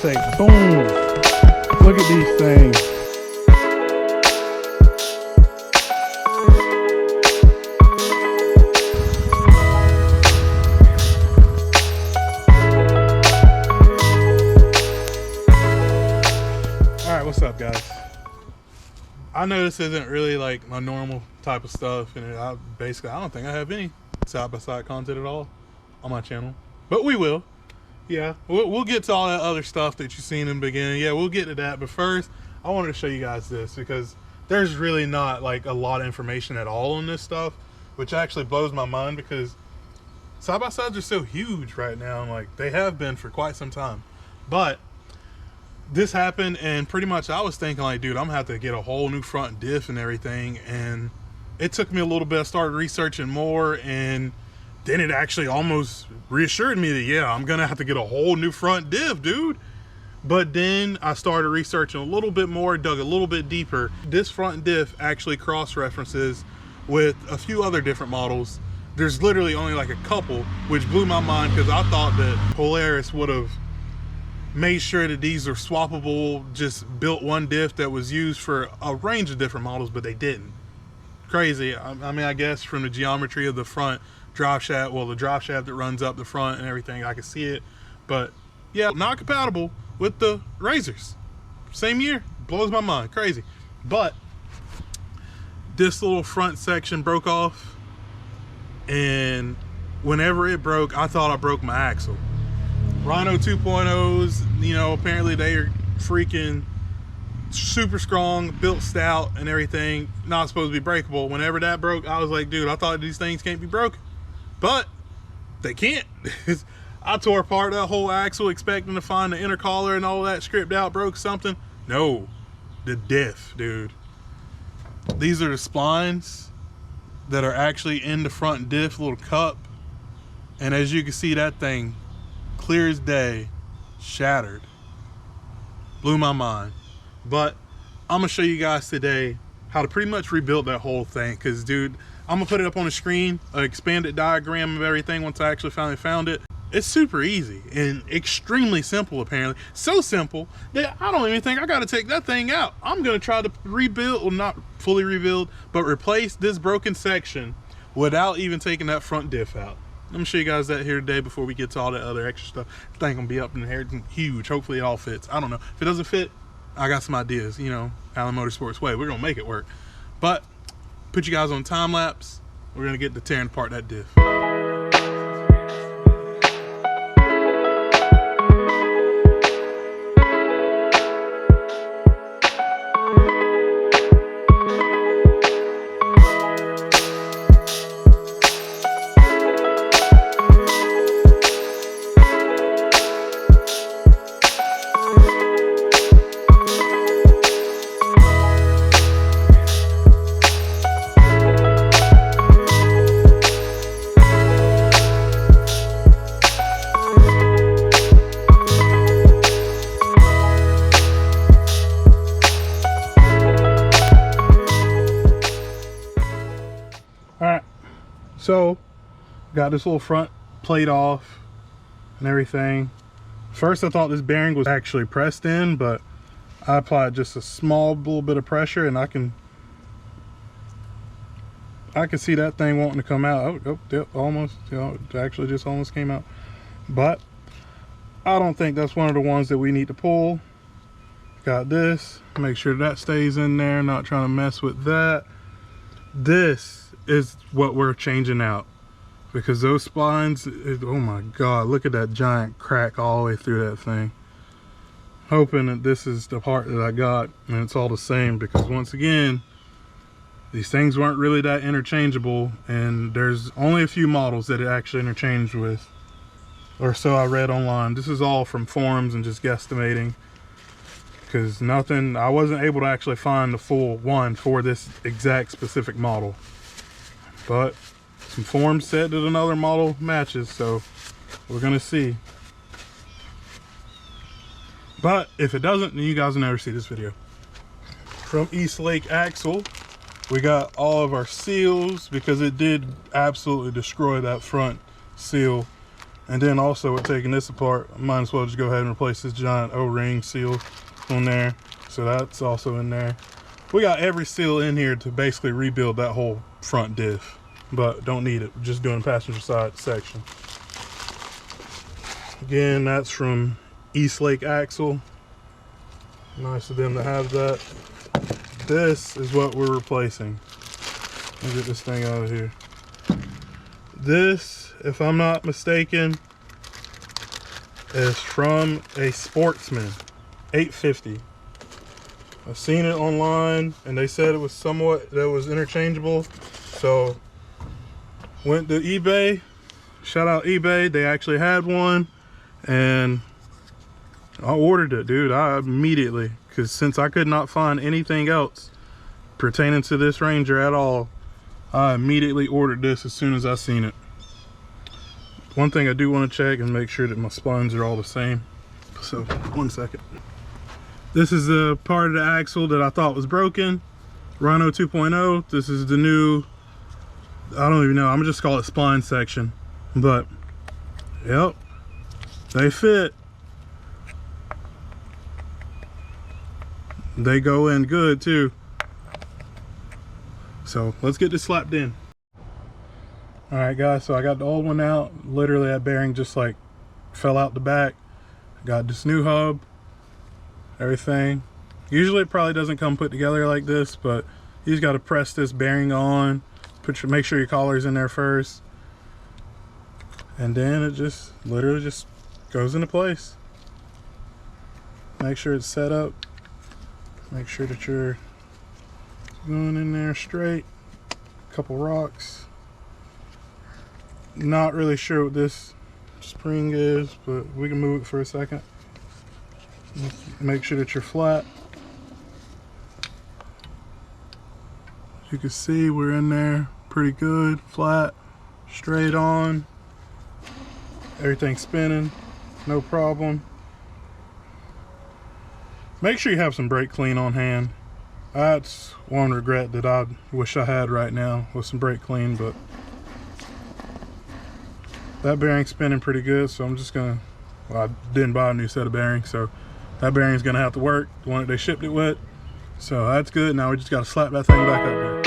say boom. Look at these things. Alright, what's up guys? I know this isn't really like my normal type of stuff, and I don't think I have any side-by-side content at all on my channel, but we will. Yeah, we'll get to all that other stuff that you've seen in the beginning. Yeah, we'll get to that, but first I wanted to show you guys this because there's really not like a lot of information at all on this stuff, which actually blows my mind because side-by-sides are so huge right now, and like they have been for quite some time. But this happened, and pretty much I was thinking like, dude, I'm gonna have to get a whole new front diff and everything, and it took me a little bit. I started researching more, and then it actually almost reassured me that, yeah, I'm gonna have to get a whole new front diff, dude. But then I started researching a little bit more, dug a little bit deeper. This front diff actually cross-references with a few other different models. There's literally only like a couple, which blew my mind because I thought that Polaris would have made sure that these are swappable, just built one diff that was used for a range of different models, but they didn't. Crazy. I mean, I guess from the geometry of the front drive shaft, well, the drive shaft that runs up the front and everything, I can see it, but yeah, not compatible with the Razors. Same year, blows my mind, crazy. But this little front section broke off, and whenever it broke, I thought I broke my axle. Rhino 2.0s, you know, apparently they are freaking super strong, built stout and everything, not supposed to be breakable. Whenever that broke, I was like, dude, I thought these things can't be broken, but they can't. I tore apart that whole axle expecting to find the intercollar and all that stripped out, broke something. No, the diff, dude. These are the splines that are actually in the front diff little cup, and as you can see, that thing clear as day, shattered. Blew my mind. But I'm gonna show you guys today how to pretty much rebuild that whole thing, because dude, I'm gonna put it up on the screen, an expanded diagram of everything once I actually finally found it. It's super easy and extremely simple, apparently. So simple that I don't even think I gotta take that thing out. I'm gonna try to rebuild, well, not fully rebuild, but replace this broken section without even taking that front diff out. I'm gonna show you guys that here today before we get to all that other extra stuff. The thing gonna be up in the air, huge. Hopefully it all fits. I don't know. If it doesn't fit, I got some ideas, you know, Allen Motorsports way. We're gonna make it work. But put you guys on time lapse. We're gonna get to tearing apart that diff. Alright, so got this little front plate off and everything. First I thought this bearing was actually pressed in, but I applied just a small little bit of pressure, and I can see that thing wanting to come out. Oh, yep, almost, you know, it actually just almost came out. But I don't think that's one of the ones that we need to pull. Got this, make sure that stays in there, not trying to mess with that. This is what we're changing out, because those splines, oh my god, look at that giant crack all the way through that thing. Hoping that this is the part that I got and it's all the same, because once again, these things weren't really that interchangeable, and there's only a few models that it actually interchanged with, or so I read online. This is all from forums and just guesstimating, because nothing, I wasn't able to actually find the full one for this exact specific model. But some forums said that another model matches, so we're gonna see. But if it doesn't, then you guys will never see this video. From East Lake Axle, we got all of our seals, because it did absolutely destroy that front seal And then also with taking this apart, I might as well just go ahead and replace this giant O-ring seal on there. So that's also in there. We got every seal in here to basically rebuild that whole front diff, but don't need it. We're just doing passenger side section. Again, that's from East Lake Axle. Nice of them to have that. This is what we're replacing. Let me get this thing out of here. This, if I'm not mistaken, is from a Sportsman 850. I've seen it online and they said it was interchangeable. So went to eBay, shout out eBay, they actually had one and I ordered it, dude. I immediately, because since I could not find anything else pertaining to this Ranger at all, I immediately ordered this as soon as I seen it. One thing I do want to check and make sure that my splines are all the same. So, 1 second. This is the part of the axle that I thought was broken. Rhino 2.0. This is the new, I don't even know, I'm gonna just call it spline section. But, yep, they fit. They go in good too. So let's get this slapped in. All right guys, so I got the old one out. Literally that bearing just like fell out the back. Got this new hub, everything. Usually it probably doesn't come put together like this, but you just got to press this bearing on, make sure your collar's in there first, and then it just literally just goes into place. Make sure it's set up. Make sure that you're going in there straight. A couple rocks. Not really sure what this spring is, but we can move it for a second. Make sure that you're flat. As you can see, we're in there pretty good, flat, straight on. Everything's spinning, no problem. Make sure you have some brake clean on hand. That's one regret that I wish I had right now, with some brake clean, but that bearing's spinning pretty good, so I'm just gonna, well, I didn't buy a new set of bearings, so that bearing's gonna have to work, the one that they shipped it with. So that's good. Now we just gotta slap that thing back up there.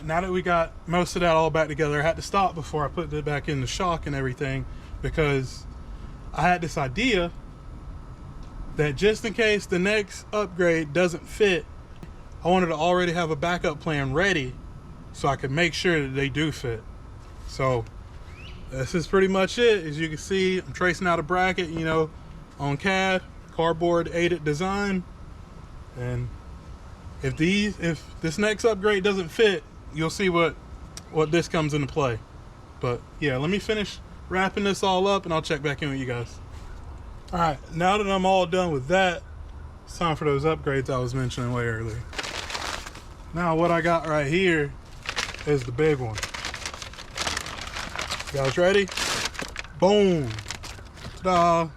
right, now that we got most of that all back together, I had to stop before I put it back in the shock and everything, because I had this idea that just in case the next upgrade doesn't fit, I wanted to already have a backup plan ready so I could make sure that they do fit. So this is pretty much it. As you can see, I'm tracing out a bracket, you know, on CAD, cardboard aided design. And if this next upgrade doesn't fit, you'll see what this comes into play. But yeah, let me finish wrapping this all up and I'll check back in with you guys. All right, now that I'm all done with that, it's time for those upgrades I was mentioning way earlier. Now what I got right here is the big one. You guys ready? Boom. Ta-da.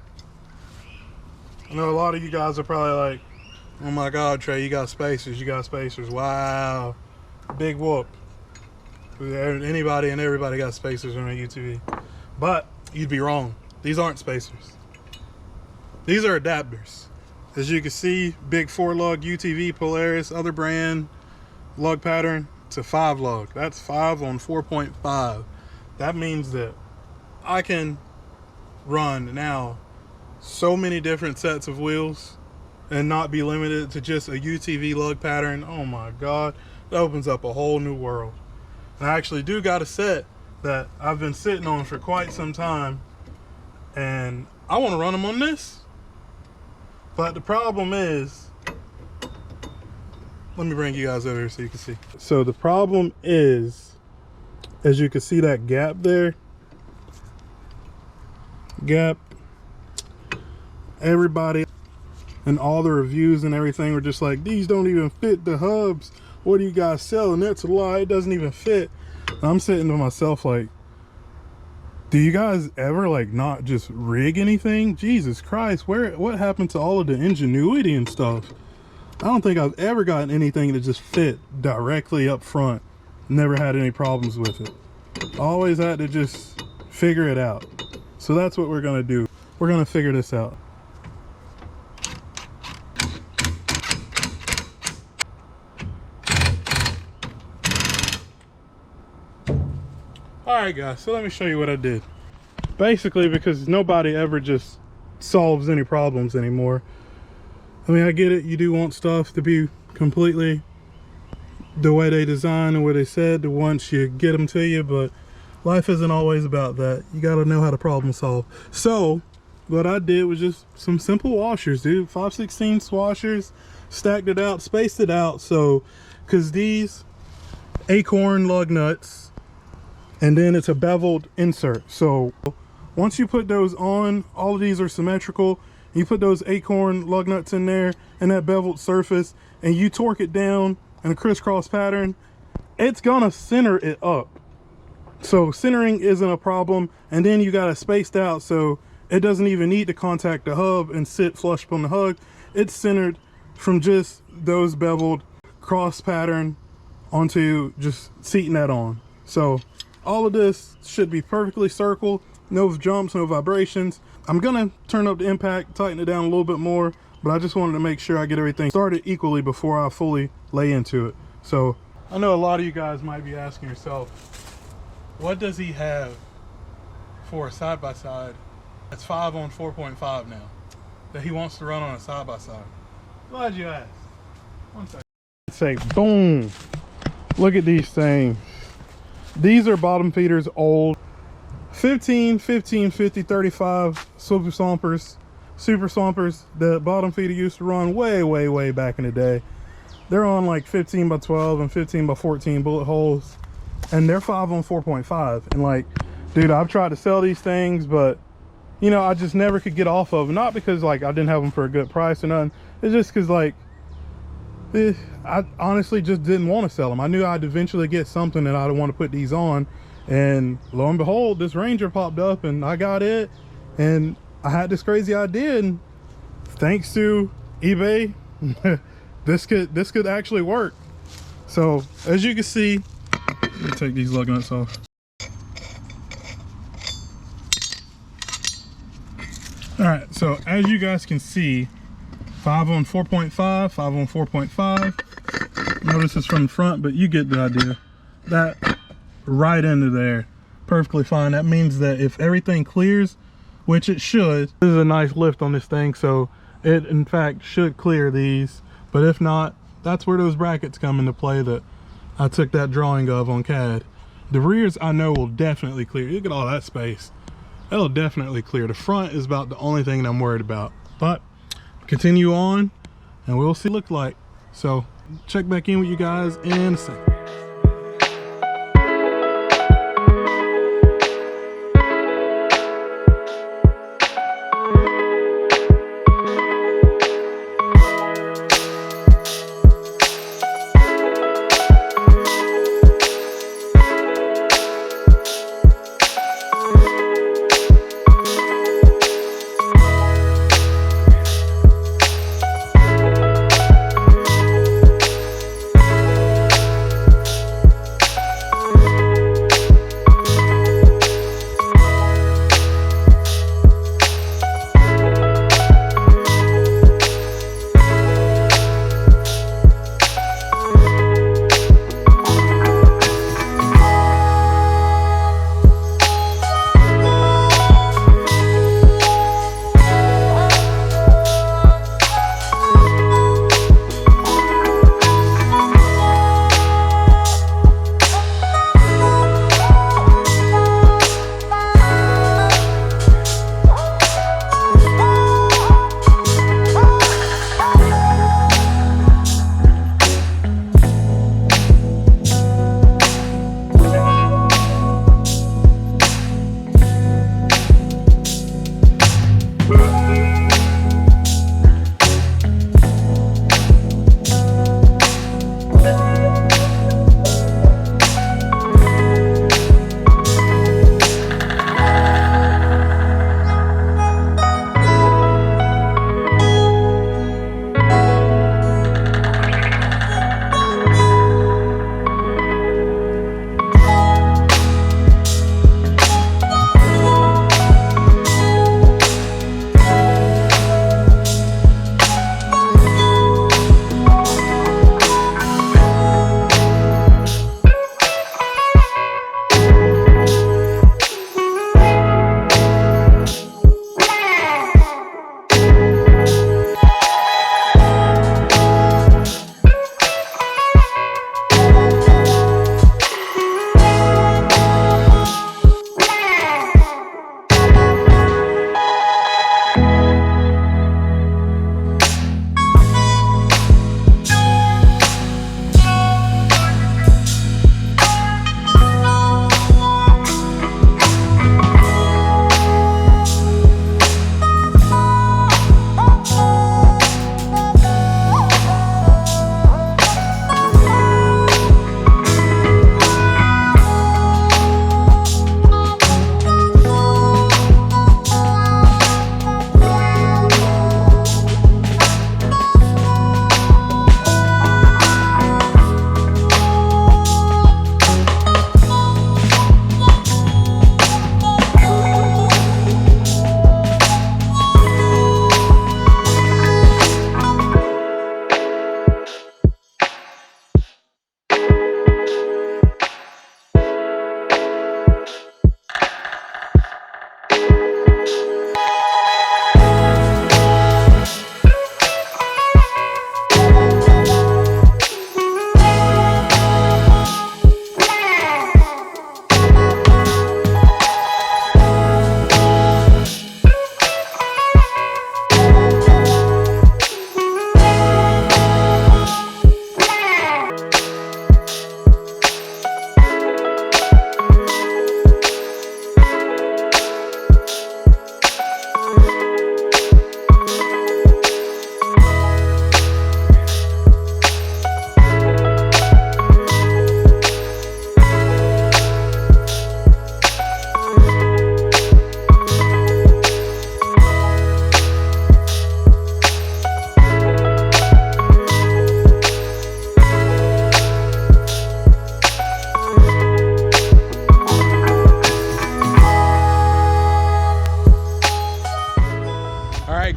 I know a lot of you guys are probably like, oh my God, Trey, you got spacers, Wow. Big whoop. Anybody and everybody got spacers on a UTV. But you'd be wrong. These aren't spacers. These are adapters. As you can see, big 4-lug UTV, Polaris, other brand, lug pattern. It's a 5-lug. That's 5 on 4.5. That means that I can run now so many different sets of wheels and not be limited to just a UTV lug pattern. Oh my God, that opens up a whole new world. And I actually do got a set that I've been sitting on for quite some time, and I want to run them on this. But the problem is, let me bring you guys over here so you can see. So the problem is, as you can see that gap there, everybody and all the reviews and everything were just like, these don't even fit the hubs. What are you guys selling? That's a lie. It doesn't even fit. And I'm sitting to myself like, do you guys ever like not just rig anything? Jesus Christ, what happened to all of the ingenuity and stuff? I don't think I've ever gotten anything that just fit directly up front. Never had any problems with it. Always had to just figure it out. So that's what we're gonna do. We're gonna figure this out. Alright guys, so let me show you what I did. Basically, because nobody ever just solves any problems anymore. I mean, I get it, you do want stuff to be completely the way they design and what they said once you get them to you, but life isn't always about that. You gotta know how to problem solve. So what I did was just some simple washers, dude. 5/16 washers, stacked it out, spaced it out. So, cause these acorn lug nuts, and then it's a beveled insert. So once you put those on, all of these are symmetrical. You put those acorn lug nuts in there and that beveled surface, and you torque it down in a crisscross pattern, it's gonna center it up. So centering isn't a problem. And then you got it spaced out so it doesn't even need to contact the hub and sit flush upon the hub. It's centered from just those beveled cross pattern onto just seating that on. So all of this should be perfectly circle, no jumps, no vibrations. I'm gonna turn up the impact, tighten it down a little bit more, but I just wanted to make sure I get everything started equally before I fully lay into it. So I know a lot of you guys might be asking yourself, what does he have for a side-by-side that's 5 on 4.5 now that he wants to run on a side-by-side? Glad you asked. One second. Say boom, look at these things. These are bottom feeders, old 15, 50, 35 super swampers that bottom feeder used to run way back in the day. They're on like 15 by 12 and 15 by 14 bullet holes, and they're 5 on 4.5. And like, dude, I've tried to sell these things, but you know, I just never could get off of them. Not because like I didn't have them for a good price or nothing. It's just because like I honestly just didn't want to sell them. I knew I'd eventually get something that I'd want to put these on, and lo and behold, this Ranger popped up and I got it, and I had this crazy idea, and thanks to eBay, this could actually work. So as you can see, let me take these lug nuts off. All right, so as you guys can see, 5 on 4.5, 5 on 4.5. Notice it's from the front, but you get the idea. that right into there perfectly fine. That means that if everything clears, which it should, this is a nice lift on this thing, so it in fact should clear these. But if not, that's where those brackets come into play that I took that drawing of on CAD. The rears I know will definitely clear. Look at all that space. That'll definitely clear. The front is about the only thing that I'm worried about. But continue on and we'll see what it looks like. So check back in with you guys in a second.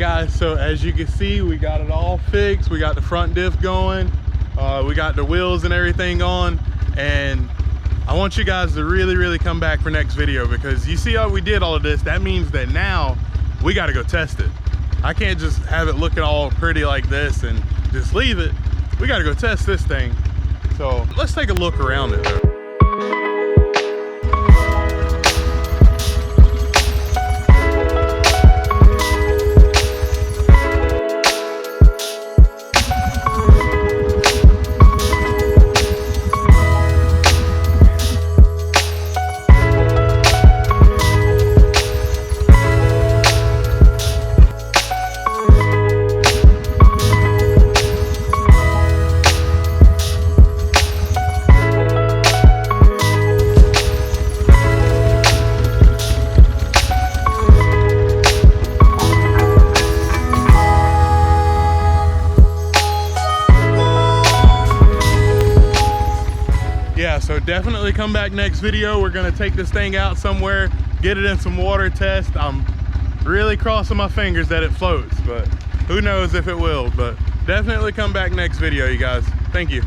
guys, so as you can see, we got it all fixed. We got the front diff going, we got the wheels and everything on, and I want you guys to really come back for next video, because you see how we did all of this. That means that now we got to go test it. I can't just have it looking all pretty like this and just leave it. We got to go test this thing. So let's take a look around it though. So definitely come back next video. We're gonna take this thing out somewhere, get it in some water test. I'm really crossing my fingers that it floats, but who knows if it will. But definitely come back next video, you guys. Thank you.